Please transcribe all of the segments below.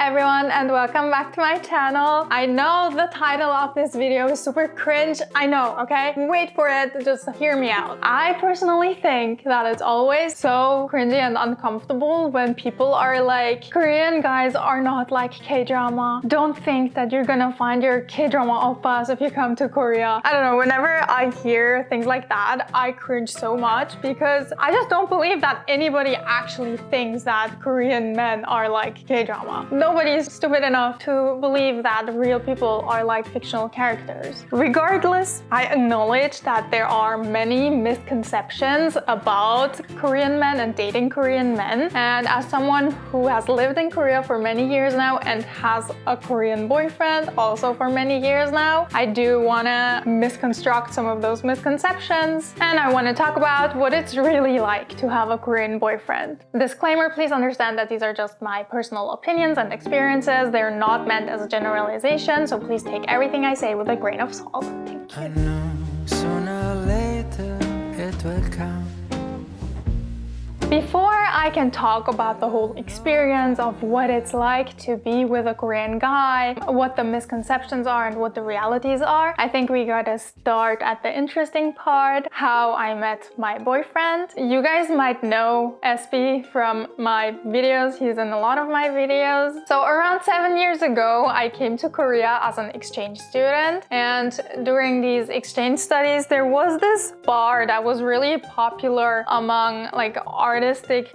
everyone and welcome back to my channel. I know the title of this video is super cringe. I know, okay? Wait for it, just hear me out. I personally think that it's always so cringy and uncomfortable when people are like, Korean guys are not like K-drama. Don't think that you're gonna find your K-drama oppas if you come to Korea. I don't know, whenever I hear things like that, I cringe so much because I just don't believe that anybody actually thinks that Korean men are like K-drama. Nobody is stupid enough to believe that real people are like fictional characters. Regardless, I acknowledge that there are many misconceptions about Korean men and dating Korean men. And as someone who has lived in Korea for many years now and has a Korean boyfriend also for many years now, I do want to misconstruct some of those misconceptions. And I want to talk about what it's really like to have a Korean boyfriend. Disclaimer, please understand that these are just my personal opinions and experiences. They're not meant as a generalization, so please take everything I say with a grain of salt. Thank you. I know sooner or later it will come. Before I can talk about the whole experience of what it's like to be with a Korean guy, what the misconceptions are and what the realities are, I think we gotta start at the interesting part, how I met my boyfriend. You guys might know SB from my videos. He's in a lot of my videos. So around 7 years ago, I came to Korea as an exchange student, and during these exchange studies, there was this bar that was really popular among like artistic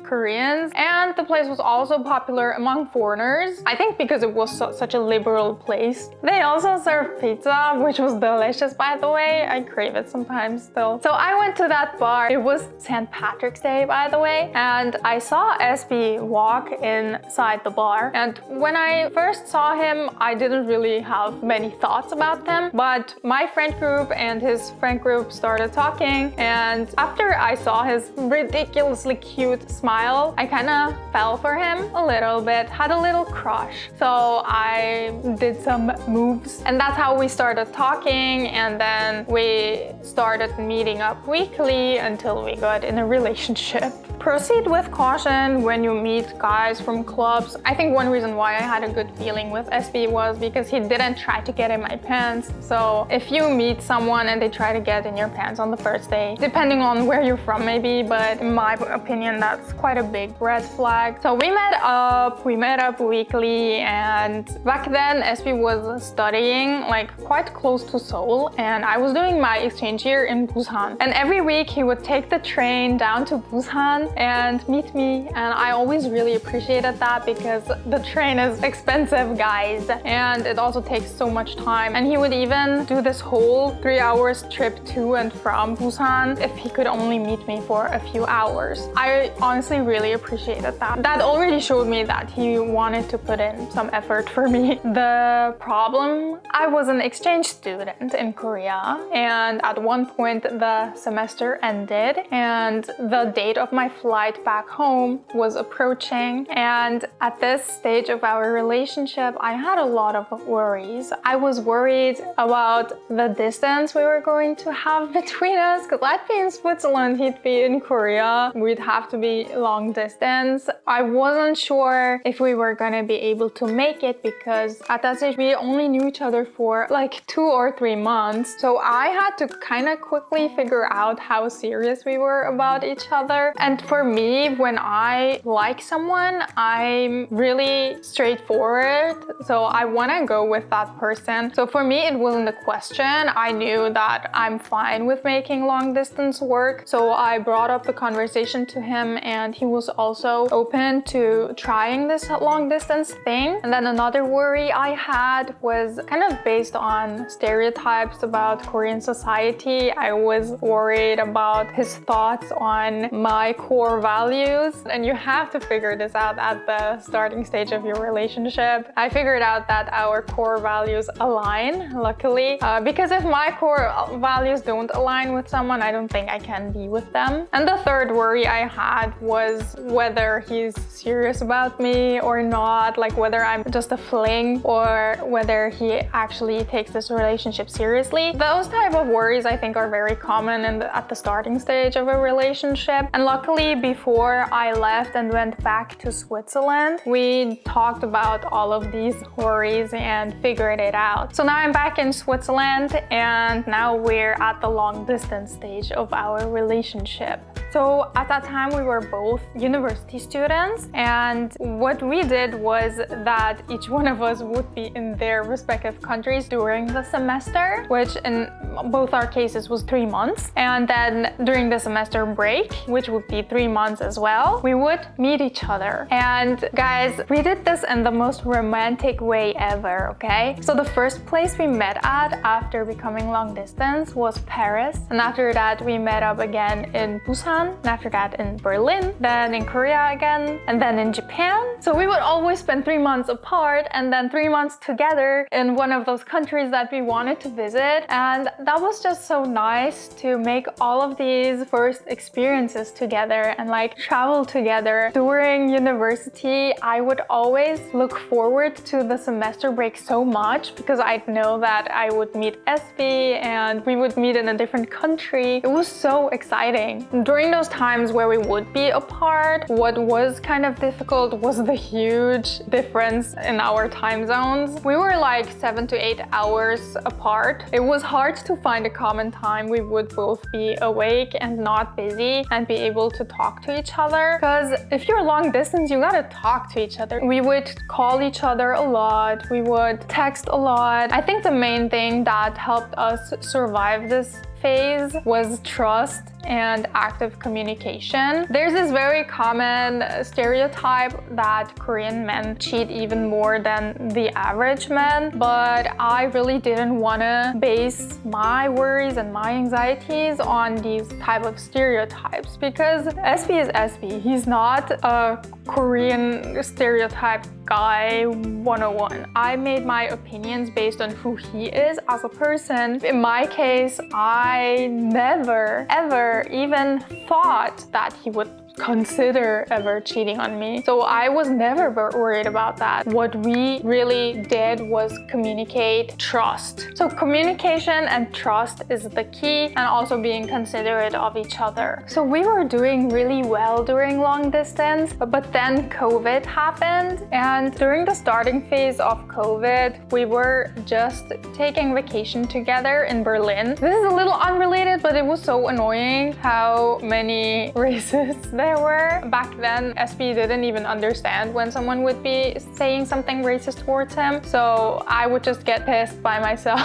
Koreans, and the place was also popular among foreigners. I think because it was such a liberal place. They also served pizza, which was delicious, by the way. I crave it sometimes still. So I went to that bar. It was St. Patrick's Day, by the way, and I saw SB walk inside the bar. And when I first saw him, I didn't really have many thoughts about him, but my friend group and his friend group started talking, and after I saw his ridiculously cute smile, I kind of fell for him a little bit, had a little crush. So I did some moves, and that's how we started talking, and then we started meeting up weekly until we got in a relationship. Proceed with caution when you meet guys from clubs. I think one reason why I had a good feeling with SB was because he didn't try to get in my pants. So if you meet someone and they try to get in your pants on the first day, depending on where you're from maybe, but in my opinion, that's quite a big red flag. So we met up weekly, and back then SB was studying like quite close to Seoul, and I was doing my exchange year in Busan. And every week he would take the train down to Busan and meet me, and I always really appreciated that because the train is expensive, guys, and it also takes so much time. And he would even do this whole 3 hours trip to and from Busan if he could only meet me for a few hours. I honestly really appreciated that. That already showed me that he wanted to put in some effort for me. The problem, I was an exchange student in Korea, and at one point the semester ended and the date of my flight back home was approaching. And at this stage of our relationship, I had a lot of worries. I was worried about the distance we were going to have between us, because I'd be in Switzerland, he'd be in Korea. We'd have to be long distance. I wasn't sure if we were gonna be able to make it because at that stage we only knew each other for like 2 or 3 months. So I had to kind of quickly figure out how serious we were about each other. And for me, when I like someone, I'm really straightforward. So I want to go with that person. So for me, it wasn't a question. I knew that I'm fine with making long distance work. So I brought up the conversation to him, and he was also open to trying this long distance thing. And then another worry I had was kind of based on stereotypes about Korean society. I was worried about his thoughts on my core values, and you have to figure this out at the starting stage of your relationship. I figured out that our core values align, luckily, because if my core values don't align with someone, I don't think I can be with them. And the third worry I had was whether he's serious about me or not, like whether I'm just a fling or whether he actually takes this relationship seriously. Those type of worries I think are very common at the starting stage of a relationship. And luckily, before I left and went back to Switzerland, we talked about all of these worries and figured it out. So now I'm back in Switzerland and now we're at the long distance stage of our relationship. So at that time we were both university students, and what we did was that each one of us would be in their respective countries during the semester, which in both our cases was 3 months. And then during the semester break, which would be 3 months as well, we would meet each other. And guys, we did this in the most romantic way ever, okay? So the first place we met at after becoming long distance was Paris. And after that, we met up again in Busan. And after that in Berlin, then in Korea again, and then in Japan. So we would always spend 3 months apart and then 3 months together in one of those countries that we wanted to visit. And that was just so nice to make all of these first experiences together and like travel together. During university, I would always look forward to the semester break so much because I'd know that I would meet Espi and we would meet in a different country. It was so exciting. During those times where we would be apart, what was kind of difficult was the huge difference in our time zones. We were like 7 to 8 hours apart. It was hard to find a common time we would both be awake and not busy and be able to talk to each other. Because if you're long distance, you gotta talk to each other. We would call each other a lot. We would text a lot. I think the main thing that helped us survive this phase was trust and active communication. There's this very common stereotype that Korean men cheat even more than the average man, but I really didn't want to base my worries and my anxieties on these type of stereotypes because SB is SB. He's not a Korean stereotype guy 101. I made my opinions based on who he is as a person. In my case, I never ever even thought that he would consider ever cheating on me. So I was never worried about that. What we really did was communicate trust. So communication and trust is the key, and also being considerate of each other. So we were doing really well during long distance, but then COVID happened, and during the starting phase of COVID, we were just taking vacation together in Berlin. This is a little unrelated, but it was so annoying how many racists there were. Back then, SB didn't even understand when someone would be saying something racist towards him. So I would just get pissed by myself.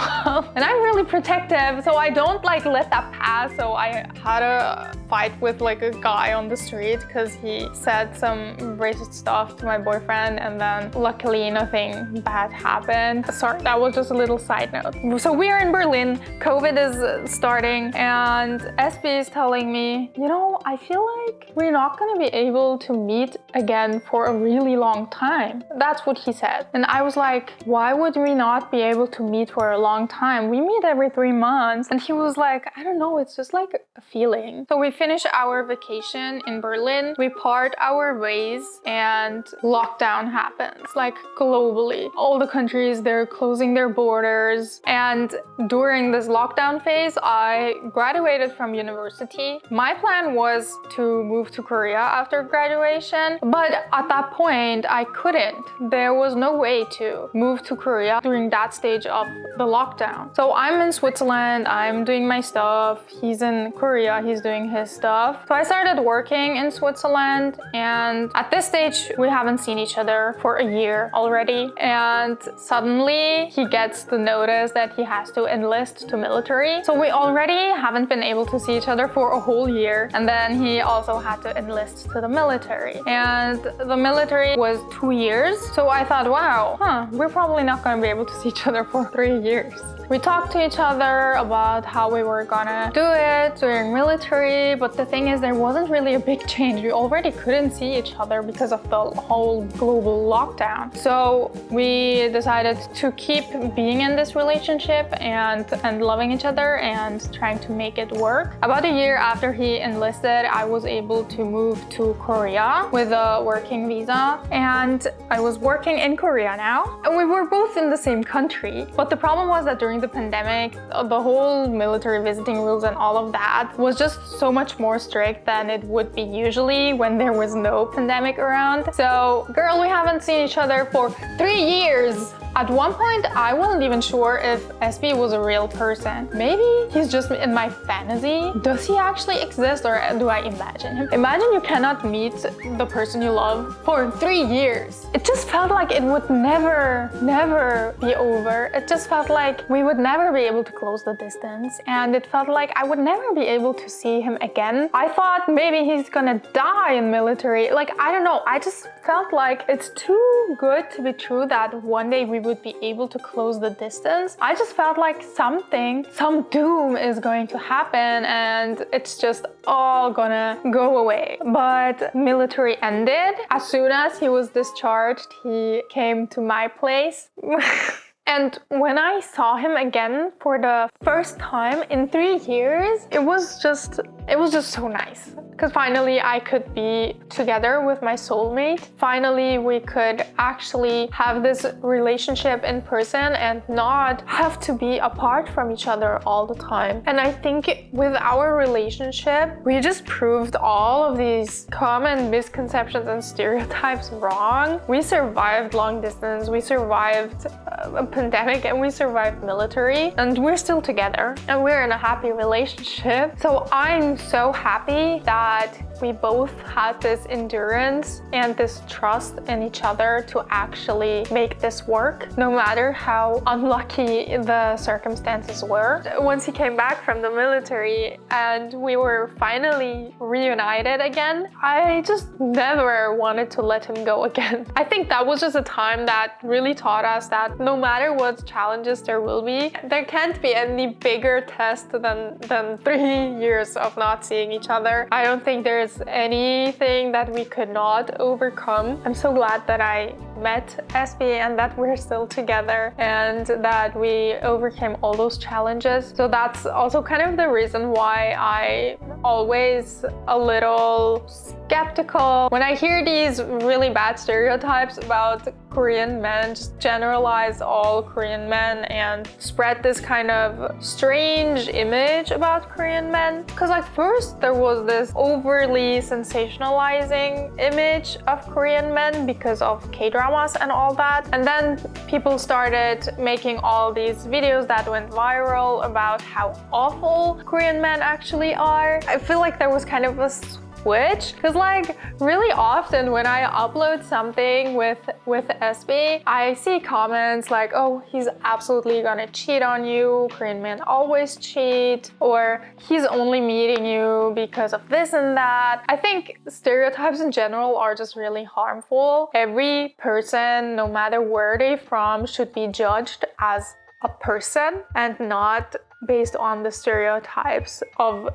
And I'm really protective, so I don't like let that pass. So I had a fight with like a guy on the street because he said some racist stuff to my boyfriend, and then luckily nothing bad happened. Sorry, that was just a little side note. So we are in Berlin, COVID is starting, and SB is telling me, you know, I feel like we're not gonna be able to meet again for a really long time. That's what he said. And I was like, why would we not be able to meet for a long time? We meet every 3 months. And he was like, I don't know, it's just like a feeling. So we finish our vacation in Berlin, we part our ways, and lockdown happens, like globally. All the countries, they're closing their borders. And during this lockdown phase, I graduated from university. My plan was to move to Korea after graduation, but at that point I couldn't. There was no way to move to Korea during that stage of the lockdown. So I'm in Switzerland, I'm doing my stuff, he's in Korea, he's doing his stuff. So I started working in Switzerland, and at this stage we haven't seen each other for a year already, and suddenly he gets the notice that he has to enlist to military. So we already haven't been able to see each other for a whole year, and then he also had to enlist to the military, and the military was 2 years. So I thought, wow, we're probably not going to be able to see each other for 3 years. we talked to each other about how we were gonna do it during military, but the thing is there wasn't really a big change. We already couldn't see each other because of the whole global lockdown. So we decided to keep being in this relationship and loving each other and trying to make it work. About a year after he enlisted, I was able to move to Korea with a working visa, and I was working in Korea now. And we were both in the same country, but the problem was that during the pandemic, the whole military visiting rules and all of that was just so much more strict than it would be usually when there was no pandemic around. So, girl, we haven't seen each other for 3 years. At one point, I wasn't even sure if SB was a real person. Maybe he's just in my fantasy. Does he actually exist, or do I imagine him? Imagine you cannot meet the person you love for 3 years. It just felt like it would never be over. It just felt like we would never be able to close the distance, and it felt like I would never be able to see him again. I thought maybe he's gonna die in military. Like, I don't know. I just felt like it's too good to be true that one day we would be able to close the distance. I just felt like some doom is going to happen and it's just all gonna go away. But military ended. As soon as he was discharged, he came to my place. And when I saw him again for the first time in 3 years, it was just so nice. Because finally I could be together with my soulmate. Finally we could actually have this relationship in person and not have to be apart from each other all the time. And I think with our relationship, we just proved all of these common misconceptions and stereotypes wrong. We survived long distance, we survived a pandemic, and we survived military, and we're still together and we're in a happy relationship. So I'm so happy that we both had this endurance and this trust in each other to actually make this work, no matter how unlucky the circumstances were. Once he came back from the military and we were finally reunited again, I just never wanted to let him go again. I think that was just a time that really taught us that no matter what challenges there will be, there can't be any bigger test than 3 years of not seeing each other. I don't think there's anything that we could not overcome. I'm so glad that I met SB and that we're still together and that we overcame all those challenges. So that's also kind of the reason why I'm always a little skeptical when I hear these really bad stereotypes about Korean men, just generalize all Korean men and spread this kind of strange image about Korean men. Because like first there was this overly sensationalizing image of Korean men because of K-dramas and all that. And then people started making all these videos that went viral about how awful Korean men actually are. I feel like there was kind of a switch, because like really often when I upload something with SB, I see comments like, oh, he's absolutely gonna cheat on you, Korean men always cheat, or he's only meeting you because of this and that. I think stereotypes in general are just really harmful. Every person, no matter where they're from, should be judged as a person and not based on the stereotypes of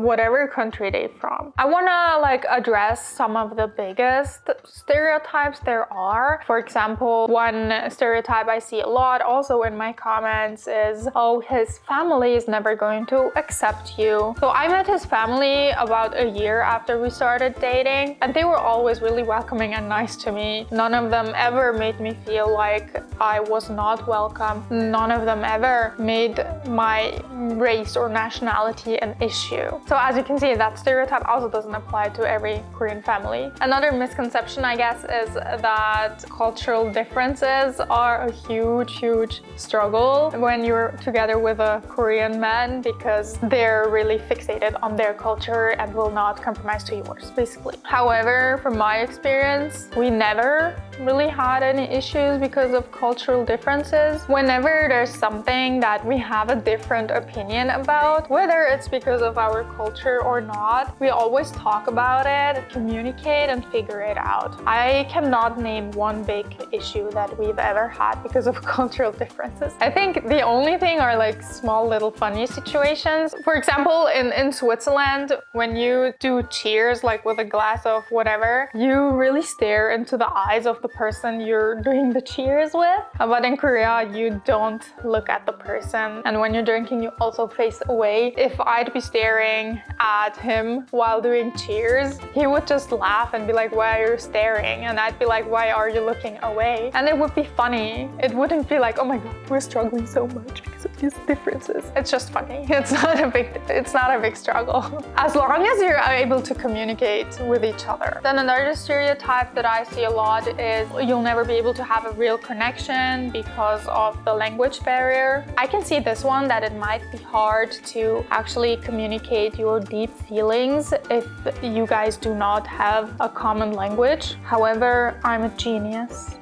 whatever country they're from. I wanna like address some of the biggest stereotypes there are. For example, one stereotype I see a lot also in my comments is, oh, his family is never going to accept you. So I met his family about a year after we started dating, and they were always really welcoming and nice to me. None of them ever made me feel like I was not welcome. None of them ever made my race or nationality an issue. So as you can see, that stereotype also doesn't apply to every Korean family. Another misconception, I guess, is that cultural differences are a huge struggle when you're together with a Korean man, because they're really fixated on their culture and will not compromise to yours, basically. However, from my experience, we never really had any issues because of cultural differences. Whenever there's something that we have a different opinion about, whether it's because of our culture or not, we always talk about it, communicate, and figure it out. I cannot name one big issue that we've ever had because of cultural differences. I think the only thing are like small little funny situations. For example, in Switzerland, when you do cheers like with a glass of whatever, you really stare into the eyes of the person you're doing the cheers with. But in Korea, you don't look at the person. And when you're drinking, you also face away. If I'd be staring at him while doing cheers, he would just laugh and be like, why are you staring? And I'd be like, why are you looking away? And it would be funny. It wouldn't be like, oh my God, we're struggling so much because of these differences. It's just funny. It's not a big struggle. As long as you're able to communicate with each other. Then another stereotype that I see a lot is you'll never be able to have a real connection because of the language barrier. I can see this one, that it might be hard to actually communicate your deep feelings if you guys do not have a common language. However, I'm a genius.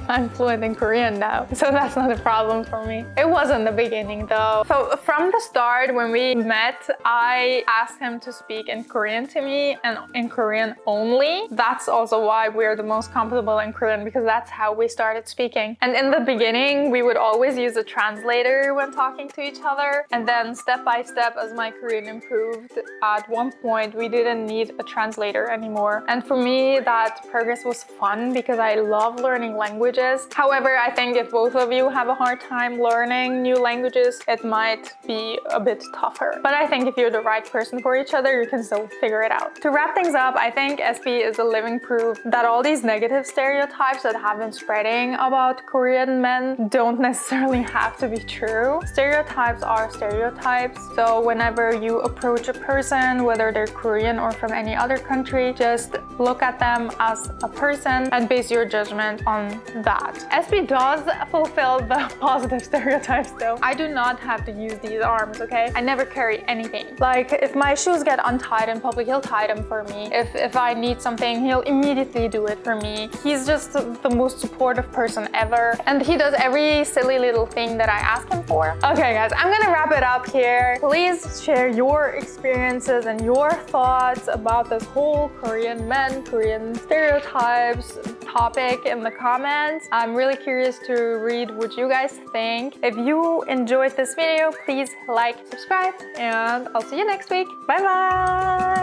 I'm fluent in Korean now, so that's not a problem for me. It was in the beginning though. So from the start, when we met, I asked him to speak in Korean to me and in Korean only. That's also why we're the most comfortable in Korean, because that's how we started speaking. And in the beginning, we would always use a translator when talking to each other. And then step by step, as my Korean improved, at one point, we didn't need a translator anymore. And for me, that progress was fun because I love learning languages. However, I think if both of you have a hard time learning new languages, it might be a bit tougher. But I think if you're the right person for each other, you can still figure it out. To wrap things up, I think SB is a living proof that all these negative stereotypes that have been spreading about Korean men don't necessarily have to be true. Stereotypes are stereotypes. So whenever you approach a person, whether they're Korean or from any other country, just look at them as a person and base your judgment on that. SB does fulfill the positive stereotypes though. I do not have to use these arms, okay? I never carry anything. Like if my shoes get untied in public, he'll tie them for me. If I need something, he'll immediately do it for me. He's just the most supportive person ever. And he does every silly little thing that I ask him for. Okay guys, I'm gonna wrap it up here. Please share your experiences and your thoughts about this whole Korean men, Korean stereotypes topic in the comments. I'm really curious to read what you guys think. If you enjoyed this video, please like, subscribe, and I'll see you next week. Bye bye!